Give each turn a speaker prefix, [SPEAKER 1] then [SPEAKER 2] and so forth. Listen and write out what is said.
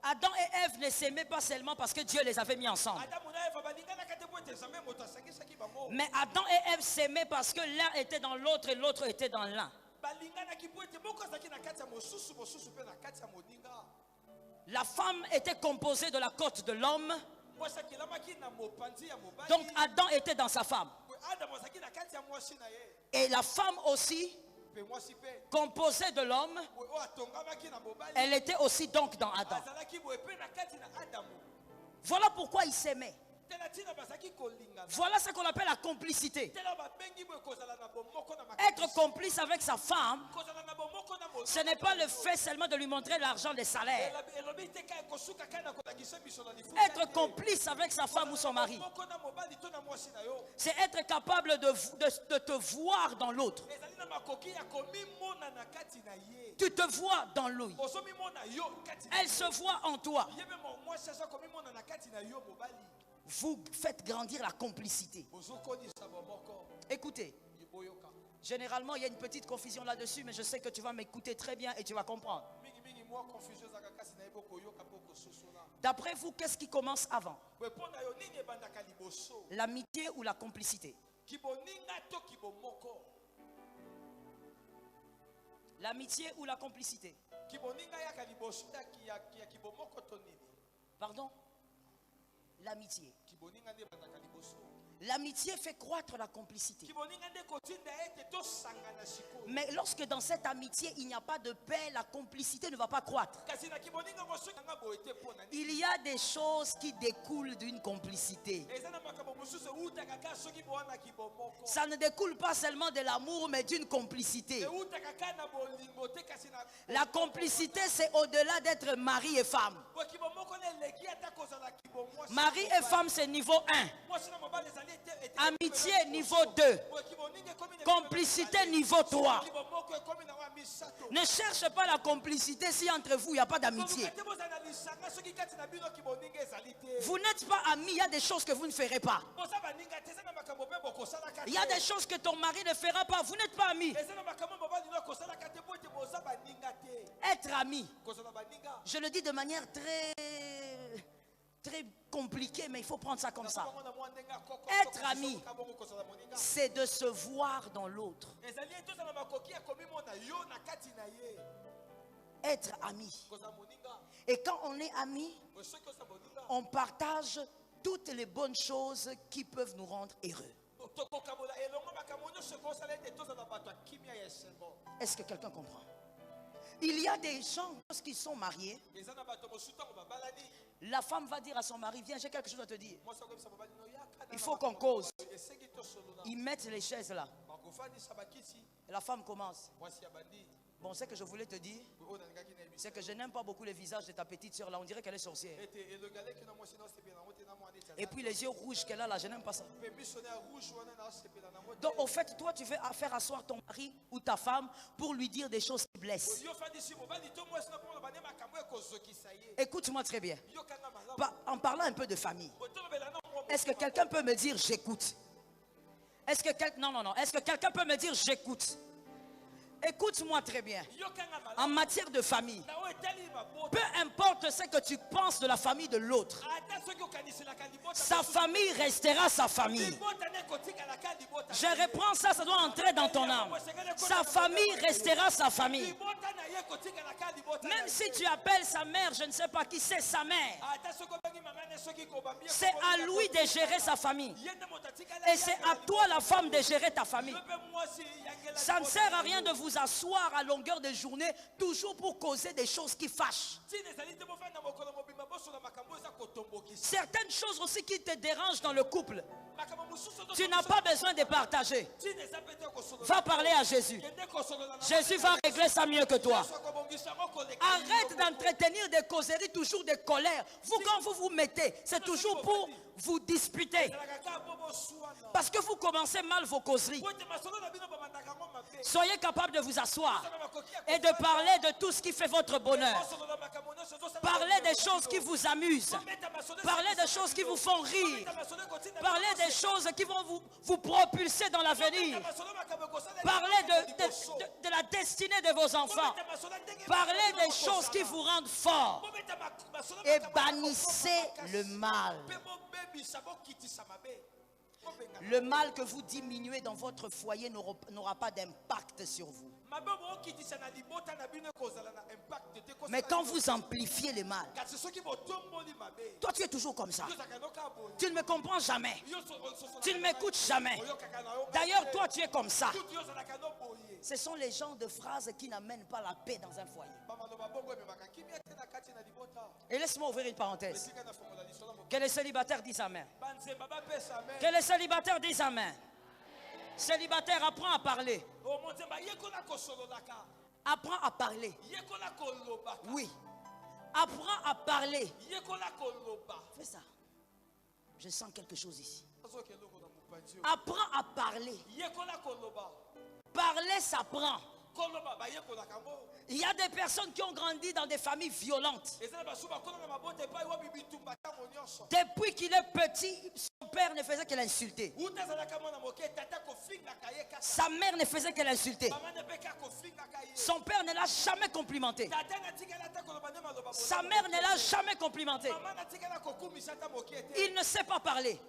[SPEAKER 1] Adam et Ève ne s'aimaient pas seulement parce que Dieu les avait mis ensemble. Mais Adam et Ève s'aimaient parce que l'un était dans l'autre et l'autre était dans l'un. La femme était composée de la côte de l'homme. Donc Adam était dans sa femme. Et la femme aussi, composée de l'homme, elle était aussi donc dans Adam. Voilà pourquoi ils s'aimaient. Voilà ce qu'on appelle la complicité. Être complice avec sa femme, ce n'est pas le fait seulement de lui montrer l'argent des salaires. Être complice avec sa femme ou son mari, c'est être capable de te voir dans l'autre. Tu te vois dans lui. Elle se voit en toi. Vous faites grandir la complicité. Écoutez, généralement il y a une petite confusion là-dessus, mais je sais que tu vas m'écouter très bien et tu vas comprendre. D'après vous, qu'est-ce qui commence avant? L'amitié ou la complicité? L'amitié ou la complicité? Pardon? L'amitié. L'amitié fait croître la complicité. Mais lorsque dans cette amitié il n'y a pas de paix, la complicité ne va pas croître. Il y a des choses qui découlent d'une complicité. Ça ne découle pas seulement de l'amour, mais d'une complicité. La complicité, c'est au-delà d'être mari et femme. Mari et femme, c'est niveau 1. Amitié, niveau 2. Complicité, niveau 3. Ne cherche pas la complicité si entre vous, il n'y a pas d'amitié. Vous n'êtes pas amis, il y a des choses que vous ne ferez pas. Il y a des choses que ton mari ne fera pas. Vous n'êtes pas amis. Être ami, je le dis de manière très compliquée, mais il faut prendre ça comme ça. Être ami, c'est de se voir dans l'autre. Être ami. Et quand on est amis, on partage toutes les bonnes choses qui peuvent nous rendre heureux. Est-ce que quelqu'un comprend? Il y a des gens qui sont mariés. La femme va dire à son mari, viens, j'ai quelque chose à te dire. Il faut qu'on cause. Ils mettent les chaises là. Et la femme commence. Bon, ce que je voulais te dire, c'est que je n'aime pas beaucoup les visages de ta petite soeur là. On dirait qu'elle est sorcière. Et puis les yeux rouges qu'elle a là, je n'aime pas ça. Donc au fait, toi tu veux faire asseoir ton mari ou ta femme pour lui dire des choses qui blessent. Écoute-moi très bien. En parlant un peu de famille, est-ce que quelqu'un peut me dire j'écoute? Est-ce que est-ce que quelqu'un peut me dire j'écoute? Écoute-moi très bien. En matière de famille, peu importe ce que tu penses de la famille de l'autre, sa famille restera sa famille. Je reprends ça, ça doit entrer dans ton âme. Sa famille restera sa famille. Même si tu appelles sa mère, je ne sais pas qui c'est sa mère, c'est à lui de gérer sa famille. Et c'est à toi la femme de gérer ta famille. Ça ne sert à rien de vous asseoir à longueur de journée toujours pour causer des choses qui fâchent. Certaines choses aussi qui te dérangent dans le couple, tu n'as pas besoin de partager. Va parler à Jésus. Jésus va régler ça mieux que toi. Arrête d'entretenir des causeries, toujours des colères. Vous, quand vous vous mettez, c'est toujours pour vous disputer. Parce que vous commencez mal vos causeries. Soyez capable de vous asseoir et de parler de tout ce qui fait votre bonheur. Parlez des choses qui vous amusent. Parlez des choses qui vous font rire. Parlez des choses qui vont vous propulser dans l'avenir. Parlez de la destinée de vos enfants. Parlez des choses qui vous rendent forts. et bannissez le mal. Le mal que vous diminuez dans votre foyer n'aura pas d'impact sur vous. Mais quand vous amplifiez le mal, toi tu es toujours comme ça. Tu ne me comprends jamais. Tu ne m'écoutes jamais. D'ailleurs, toi tu es comme ça. Ce sont les genres de phrases qui n'amènent pas la paix dans un foyer. Et laisse-moi ouvrir une parenthèse. Que les célibataires disent amen. Que les célibataires disent amen. Célibataire, apprends à parler. Apprends à parler. Oui. Apprends à parler. Fais ça. Je sens quelque chose ici. Apprends à parler. Parler s'apprend. Il y a des personnes qui ont grandi dans des familles violentes. Depuis qu'il est petit, son père ne faisait que l'insulter. Sa mère ne faisait que l'insulter. Son père ne l'a jamais complimenté. Sa mère ne l'a jamais complimenté. Il ne sait pas parler.